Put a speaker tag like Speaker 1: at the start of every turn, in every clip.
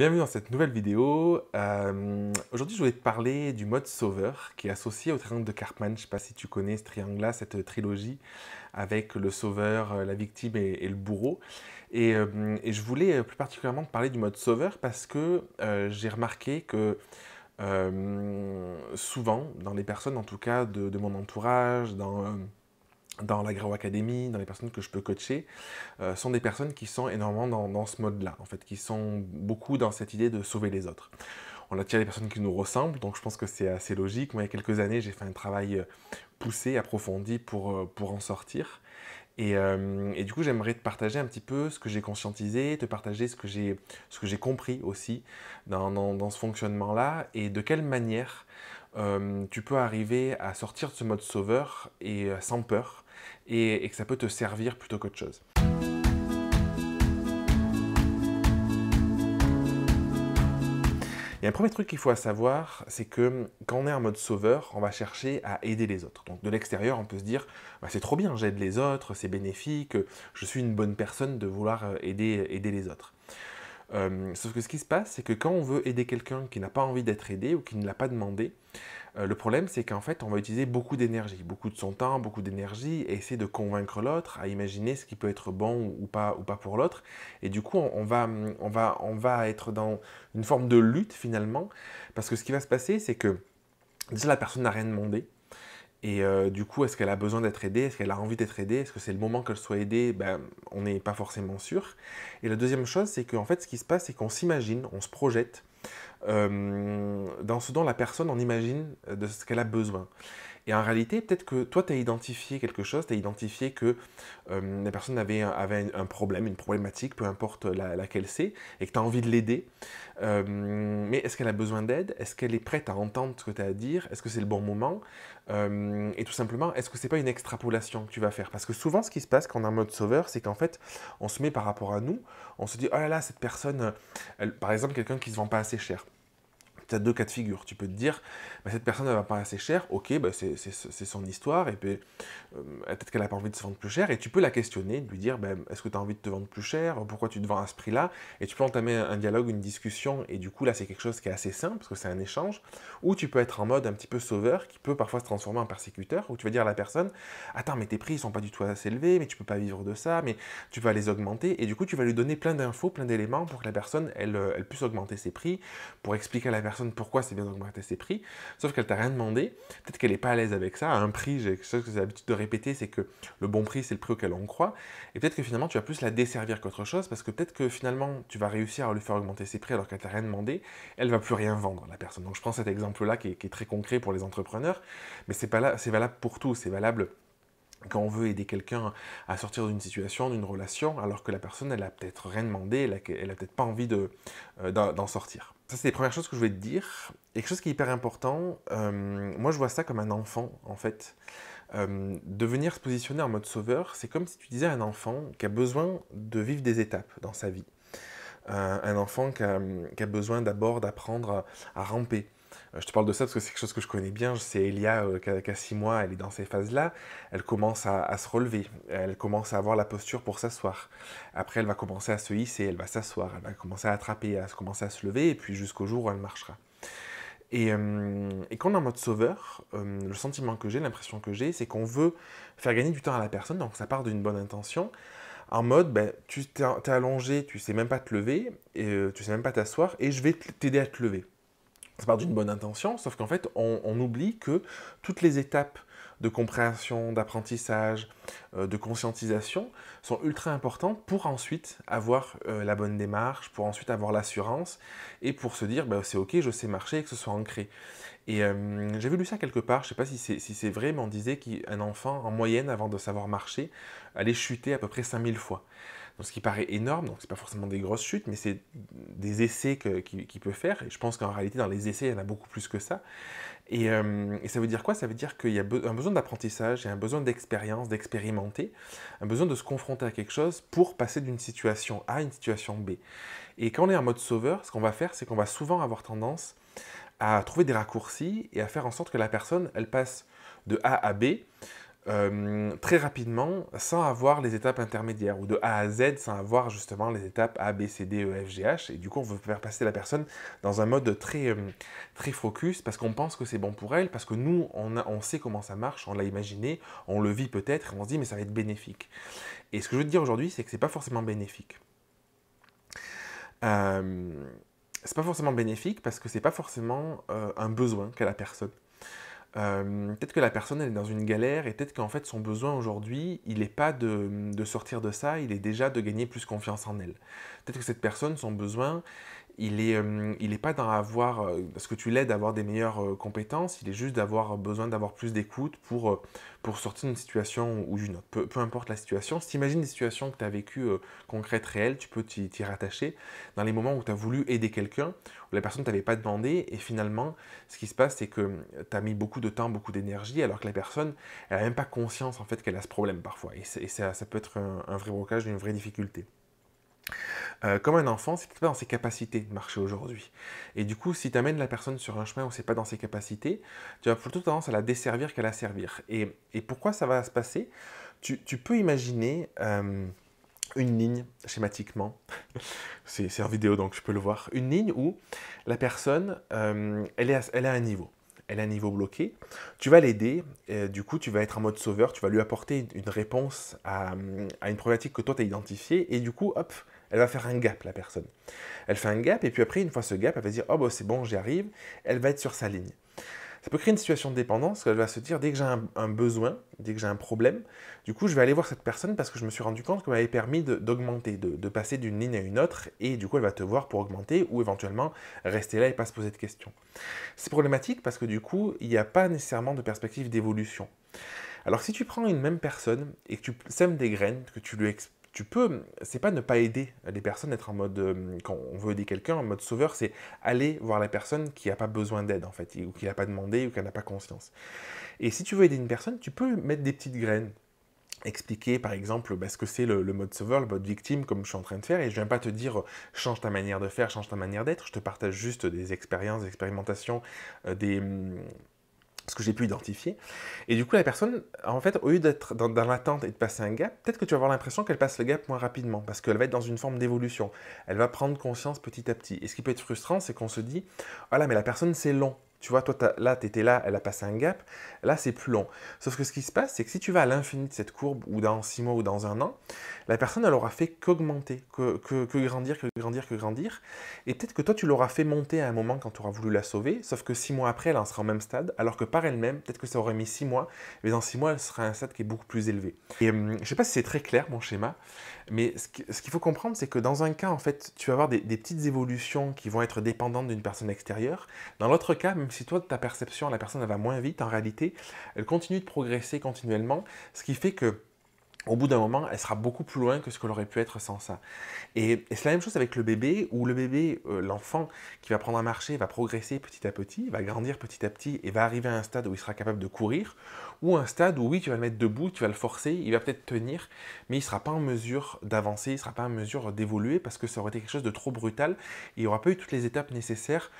Speaker 1: Bienvenue dans cette nouvelle vidéo. Aujourd'hui, je voulais te parler du mode sauveur qui est associé au triangle de Karpman. Je ne sais pas si tu connais ce triangle-là, cette trilogie avec le sauveur, la victime et le bourreau. Et je voulais plus particulièrement te parler du mode sauveur parce que j'ai remarqué que souvent, dans les personnes en tout cas de mon entourage, dans l'Agro Academy, dans les personnes que je peux coacher, sont des personnes qui sont énormément dans ce mode-là, en fait, qui sont beaucoup dans cette idée de sauver les autres. On attire les personnes qui nous ressemblent, donc je pense que c'est assez logique. Moi, il y a quelques années, j'ai fait un travail poussé, approfondi pour en sortir. Et du coup, j'aimerais te partager un petit peu ce que j'ai conscientisé, te partager ce que j'ai compris aussi dans ce fonctionnement-là, et de quelle manière tu peux arriver à sortir de ce mode sauveur et sans peur, et que ça peut te servir plutôt qu'autre chose. Il y a un premier truc qu'il faut savoir, c'est que quand on est en mode sauveur, on va chercher à aider les autres. Donc de l'extérieur, on peut se dire bah, c'est trop bien, j'aide les autres, c'est bénéfique, je suis une bonne personne de vouloir aider les autres. Sauf que ce qui se passe, c'est que quand on veut aider quelqu'un qui n'a pas envie d'être aidé ou qui ne l'a pas demandé, le problème, c'est qu'en fait, on va utiliser beaucoup d'énergie, beaucoup de son temps, beaucoup d'énergie, et essayer de convaincre l'autre, à imaginer ce qui peut être bon ou pas pour l'autre. Et du coup, on va être dans une forme de lutte finalement, parce que ce qui va se passer, c'est que déjà la personne n'a rien demandé. Et du coup, est-ce qu'elle a besoin d'être aidée? Est-ce qu'elle a envie d'être aidée? Est-ce que c'est le moment qu'elle soit aidée? Ben, on n'est pas forcément sûr. Et la deuxième chose, c'est qu'en fait, ce qui se passe, c'est qu'on s'imagine, on se projette dans ce dont la personne en imagine de ce qu'elle a besoin. Et en réalité, peut-être que toi, tu as identifié quelque chose, tu as identifié que la personne avait un problème, une problématique, peu importe laquelle c'est, et que tu as envie de l'aider. Mais est-ce qu'elle a besoin d'aide? Est-ce qu'elle est prête à entendre ce que tu as à dire? Est-ce que c'est le bon moment? Et tout simplement, est-ce que c'est pas une extrapolation que tu vas faire? Parce que souvent, ce qui se passe quand on est en mode sauveur, c'est qu'en fait, on se met par rapport à nous, on se dit, oh là là, cette personne, par exemple, quelqu'un qui se vend pas assez cher. Tu as deux cas de figure. Tu peux te dire, bah, cette personne ne va pas assez cher, ok, bah, c'est son histoire, et puis peut-être qu'elle n'a pas envie de se vendre plus cher, et tu peux la questionner, lui dire, bah, est-ce que tu as envie de te vendre plus cher, pourquoi tu te vends à ce prix-là, et tu peux entamer un dialogue, une discussion, et du coup là c'est quelque chose qui est assez simple, parce que c'est un échange, ou tu peux être en mode un petit peu sauveur, qui peut parfois se transformer en persécuteur, où tu vas dire à la personne, attends, mais tes prix ils sont pas du tout assez élevés, mais tu peux pas vivre de ça, mais tu vas les augmenter, et du coup tu vas lui donner plein d'infos, plein d'éléments, pour que la personne, elle puisse augmenter ses prix, pour expliquer à la personne pourquoi c'est bien d'augmenter ses prix, sauf qu'elle t'a rien demandé, peut-être qu'elle n'est pas à l'aise avec ça, à un prix, j'ai quelque chose que j'ai l'habitude de répéter, c'est que le bon prix c'est le prix auquel on croit, et peut-être que finalement tu vas plus la desservir qu'autre chose, parce que peut-être que finalement tu vas réussir à lui faire augmenter ses prix alors qu'elle t'a rien demandé, elle va plus rien vendre, la personne. Donc je prends cet exemple-là qui est très concret pour les entrepreneurs, mais c'est valable pour tout, c'est valable quand on veut aider quelqu'un à sortir d'une situation, d'une relation, alors que la personne, elle a peut-être rien demandé, elle a peut-être pas envie d'en sortir. Ça, c'est les premières choses que je voulais te dire. Et quelque chose qui est hyper important, moi je vois ça comme un enfant, en fait. De venir se positionner en mode sauveur, c'est comme si tu disais à un enfant qui a besoin de vivre des étapes dans sa vie. Un enfant qui a besoin d'abord d'apprendre à ramper. Je te parle de ça parce que c'est quelque chose que je connais bien. C'est Elia qui a 6 mois, elle est dans ces phases-là. Elle commence à se relever, elle commence à avoir la posture pour s'asseoir. Après, elle va commencer à se hisser, elle va s'asseoir, elle va commencer à attraper, commencer à se lever, et puis jusqu'au jour où elle marchera. Et quand on est en mode sauveur, le sentiment que j'ai, l'impression que j'ai, c'est qu'on veut faire gagner du temps à la personne, donc ça part d'une bonne intention, en mode, ben, tu t'es allongé, tu sais même pas te lever, et tu sais même pas t'asseoir, et je vais t'aider à te lever. Ça part d'une bonne intention, sauf qu'en fait, on oublie que toutes les étapes de compréhension, d'apprentissage, de conscientisation sont ultra importantes pour ensuite avoir la bonne démarche, pour ensuite avoir l'assurance, et pour se dire, ben, c'est ok, je sais marcher, et que ce soit ancré. Et j'avais lu ça quelque part, je ne sais pas si c'est vrai, mais on disait qu'un enfant, en moyenne, avant de savoir marcher, allait chuter à peu près 5000 fois. Donc, ce qui paraît énorme, donc c'est pas forcément des grosses chutes, mais c'est des essais qu'il peut faire, et je pense qu'en réalité, dans les essais, il y en a beaucoup plus que ça. Et ça veut dire quoi? Ça veut dire qu'il y a un besoin d'apprentissage, il y a un besoin d'expérience, d'expérimenter, un besoin de se confronter à quelque chose pour passer d'une situation A à une situation B. Et quand on est en mode sauveur, ce qu'on va faire, c'est qu'on va souvent avoir tendance à trouver des raccourcis et à faire en sorte que la personne, elle passe de A à B très rapidement sans avoir les étapes intermédiaires, ou de A à Z sans avoir justement les étapes A, B, C, D, E, F, G, H, et du coup on veut faire passer la personne dans un mode très focus, parce qu'on pense que c'est bon pour elle, parce que nous, on sait comment ça marche, on l'a imaginé, on le vit peut-être, et on se dit mais ça va être bénéfique. Et ce que je veux te dire aujourd'hui, c'est que c'est pas forcément bénéfique. Euh, c'est pas forcément bénéfique parce que c'est pas forcément un besoin qu'a la personne. Peut-être que la personne elle est dans une galère et peut-être qu'en fait son besoin aujourd'hui, il n'est pas de sortir de ça, il est déjà de gagner plus confiance en elle. Peut-être que cette personne, son besoin, il est pas dans avoir, parce que tu l'aides à avoir des meilleures compétences, il est juste d'avoir besoin d'avoir plus d'écoute pour sortir d'une situation ou d'une autre. Peu importe la situation, si tu imagines des situations que tu as vécues concrètes, réelles, tu peux t'y rattacher. Dans les moments où tu as voulu aider quelqu'un, où la personne ne t'avait pas demandé, et finalement, ce qui se passe, c'est que tu as mis beaucoup de temps, beaucoup d'énergie, alors que la personne, elle n'a même pas conscience en fait qu'elle a ce problème parfois. Et ça peut être un vrai blocage, une vraie difficulté. Comme un enfant, c'est peut-être pas dans ses capacités de marcher aujourd'hui. Et du coup, si tu amènes la personne sur un chemin où c'est pas dans ses capacités, tu vas plutôt tendance à la desservir qu'à la servir. Et pourquoi ça va se passer? Tu peux imaginer une ligne, schématiquement, c'est en vidéo donc je peux le voir, une ligne où la personne, elle est à un niveau. Elle a un niveau bloqué, tu vas l'aider, du coup tu vas être en mode sauveur, tu vas lui apporter une réponse à une problématique que toi tu as identifiée, et du coup, hop, elle va faire un gap, la personne. Elle fait un gap, et puis après, une fois ce gap, elle va se dire, oh bah c'est bon, j'y arrive, elle va être sur sa ligne. Ça peut créer une situation de dépendance, elle va se dire, dès que j'ai un besoin, dès que j'ai un problème, du coup, je vais aller voir cette personne parce que je me suis rendu compte qu'elle m'avait permis d'augmenter, de passer d'une ligne à une autre, et du coup, elle va te voir pour augmenter, ou éventuellement rester là et pas se poser de questions. C'est problématique parce que du coup, il n'y a pas nécessairement de perspective d'évolution. Alors si tu prends une même personne et que tu sèmes des graines, que tu peux, c'est pas ne pas aider les personnes, être en mode, quand on veut aider quelqu'un, en mode sauveur, c'est aller voir la personne qui n'a pas besoin d'aide en fait, ou qui n'a pas demandé, ou qui n'a pas conscience. Et si tu veux aider une personne, tu peux mettre des petites graines, expliquer par exemple ce que c'est le mode sauveur, le mode victime, comme je suis en train de faire, et je ne viens pas te dire change ta manière de faire, change ta manière d'être, je te partage juste des expériences, des expérimentations, ce que j'ai pu identifier. Et du coup, la personne, en fait, au lieu d'être dans l'attente et de passer un gap, peut-être que tu vas avoir l'impression qu'elle passe le gap moins rapidement, parce qu'elle va être dans une forme d'évolution. Elle va prendre conscience petit à petit. Et ce qui peut être frustrant, c'est qu'on se dit, ah là, mais la personne, c'est long. Tu vois, toi, là, tu étais là, elle a passé un gap, là, c'est plus long. Sauf que ce qui se passe, c'est que si tu vas à l'infini de cette courbe, ou dans 6 mois, ou dans un an, la personne, elle aura fait qu'augmenter, que grandir, que grandir, que grandir. Et peut-être que toi, tu l'auras fait monter à un moment quand tu auras voulu la sauver, sauf que 6 mois après, elle en sera au même stade, alors que par elle-même, peut-être que ça aurait mis 6 mois, mais dans 6 mois, elle sera à un stade qui est beaucoup plus élevé. Et je ne sais pas si c'est très clair, mon schéma, mais ce qu'il faut comprendre, c'est que dans un cas, en fait, tu vas avoir des petites évolutions qui vont être dépendantes d'une personne extérieure. Dans l'autre cas, même si toi, de ta perception, la personne elle va moins vite, en réalité, elle continue de progresser continuellement, ce qui fait que au bout d'un moment, elle sera beaucoup plus loin que ce qu'elle aurait pu être sans ça. Et c'est la même chose avec le bébé, où le bébé, l'enfant qui va apprendre à marcher, va progresser petit à petit, va grandir petit à petit, et va arriver à un stade où il sera capable de courir, ou un stade où oui, tu vas le mettre debout, tu vas le forcer, il va peut-être tenir, mais il ne sera pas en mesure d'avancer, il ne sera pas en mesure d'évoluer, parce que ça aurait été quelque chose de trop brutal, et il n'aura pas eu toutes les étapes nécessaires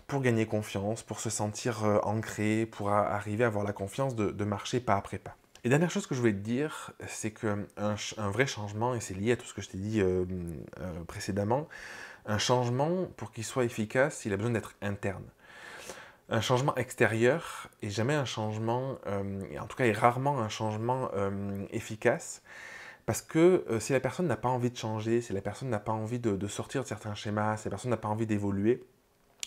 Speaker 1: pour gagner confiance, pour se sentir ancré, pour arriver à avoir la confiance de marcher pas après pas. Et dernière chose que je voulais te dire, c'est qu'un vrai changement, et c'est lié à tout ce que je t'ai dit précédemment, un changement, pour qu'il soit efficace, il a besoin d'être interne. Un changement extérieur est jamais un changement, et en tout cas est rarement un changement efficace, parce que si la personne n'a pas envie de changer, si la personne n'a pas envie de sortir de certains schémas, si la personne n'a pas envie d'évoluer,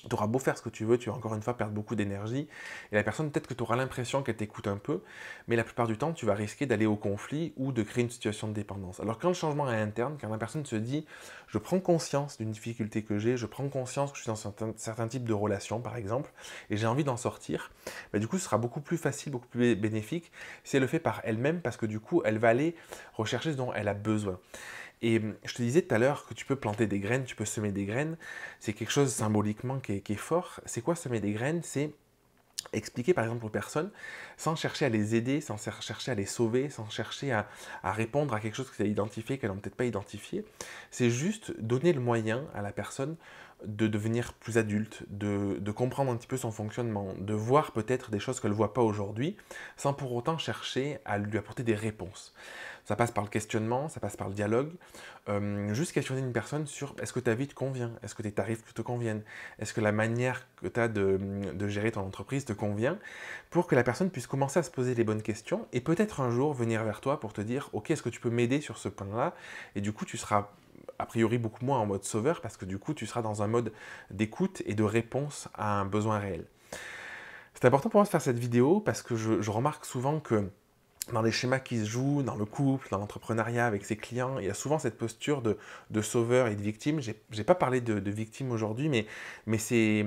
Speaker 1: tu auras beau faire ce que tu veux, tu vas encore une fois perdre beaucoup d'énergie, et la personne, peut-être que tu auras l'impression qu'elle t'écoute un peu, mais la plupart du temps, tu vas risquer d'aller au conflit ou de créer une situation de dépendance. Alors quand le changement est interne, quand la personne se dit « je prends conscience d'une difficulté que j'ai, je prends conscience que je suis dans certains types de relations, par exemple, et j'ai envie d'en sortir », bah, du coup, ce sera beaucoup plus facile, beaucoup plus bénéfique si elle le fait par elle-même, parce que du coup, elle va aller rechercher ce dont elle a besoin. Et je te disais tout à l'heure que tu peux planter des graines, tu peux semer des graines. C'est quelque chose symboliquement qui est fort. C'est quoi semer des graines? C'est expliquer par exemple aux personnes, sans chercher à les aider, sans chercher à les sauver, sans chercher à répondre à quelque chose que tu as identifié, qu'elles n'ont peut-être pas identifié. C'est juste donner le moyen à la personne de devenir plus adulte, de comprendre un petit peu son fonctionnement, de voir peut-être des choses qu'elle ne voit pas aujourd'hui, sans pour autant chercher à lui apporter des réponses. Ça passe par le questionnement, ça passe par le dialogue. Juste questionner une personne sur est-ce que ta vie te convient? Est-ce que tes tarifs te conviennent? Est-ce que la manière que tu as de gérer ton entreprise te convient? Pour que la personne puisse commencer à se poser les bonnes questions et peut-être un jour venir vers toi pour te dire ok, est-ce que tu peux m'aider sur ce point-là? Et du coup, tu seras a priori beaucoup moins en mode sauveur parce que du coup, tu seras dans un mode d'écoute et de réponse à un besoin réel. C'est important pour moi de faire cette vidéo parce que je remarque souvent que dans les schémas qui se jouent, dans le couple, dans l'entrepreneuriat avec ses clients, il y a souvent cette posture de sauveur et de victime. J'ai pas parlé de victime aujourd'hui, mais c'est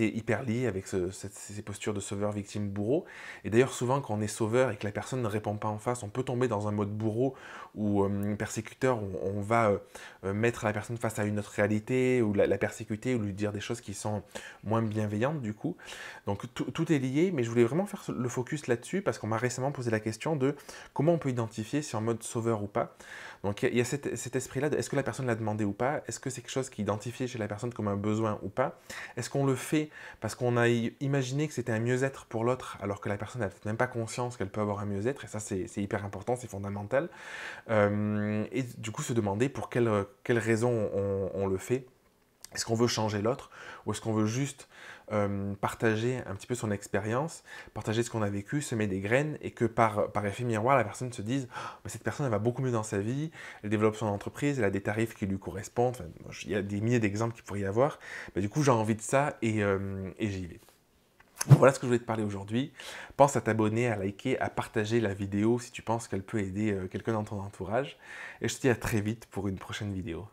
Speaker 1: hyper lié avec ces postures de sauveur, victime, bourreau. Et d'ailleurs, souvent, quand on est sauveur et que la personne ne répond pas en face, on peut tomber dans un mode bourreau ou persécuteur, où on va mettre la personne face à une autre réalité, ou la persécuter, ou lui dire des choses qui sont moins bienveillantes, du coup. Donc, tout est lié, mais je voulais vraiment faire le focus là-dessus, parce qu'on m'a récemment posé la question de comment on peut identifier si en mode sauveur ou pas. Donc il y a cet esprit-là de est-ce que la personne l'a demandé ou pas? Est-ce que c'est quelque chose qui est identifié chez la personne comme un besoin ou pas? Est-ce qu'on le fait parce qu'on a imaginé que c'était un mieux-être pour l'autre alors que la personne n'a même pas conscience qu'elle peut avoir un mieux-être? Et ça c'est hyper important, c'est fondamental. Et du coup se demander pour quelle raison on le fait. Est-ce qu'on veut changer l'autre ou est-ce qu'on veut juste partager un petit peu son expérience, partager ce qu'on a vécu, semer des graines et que par effet miroir, la personne se dise oh, cette personne elle va beaucoup mieux dans sa vie, elle développe son entreprise, elle a des tarifs qui lui correspondent, enfin, il y a des milliers d'exemples qu'il pourrait y avoir, mais du coup j'ai envie de ça et j'y vais. Voilà ce que je voulais te parler aujourd'hui. Pense à t'abonner, à liker, à partager la vidéo si tu penses qu'elle peut aider quelqu'un dans ton entourage. Et je te dis à très vite pour une prochaine vidéo.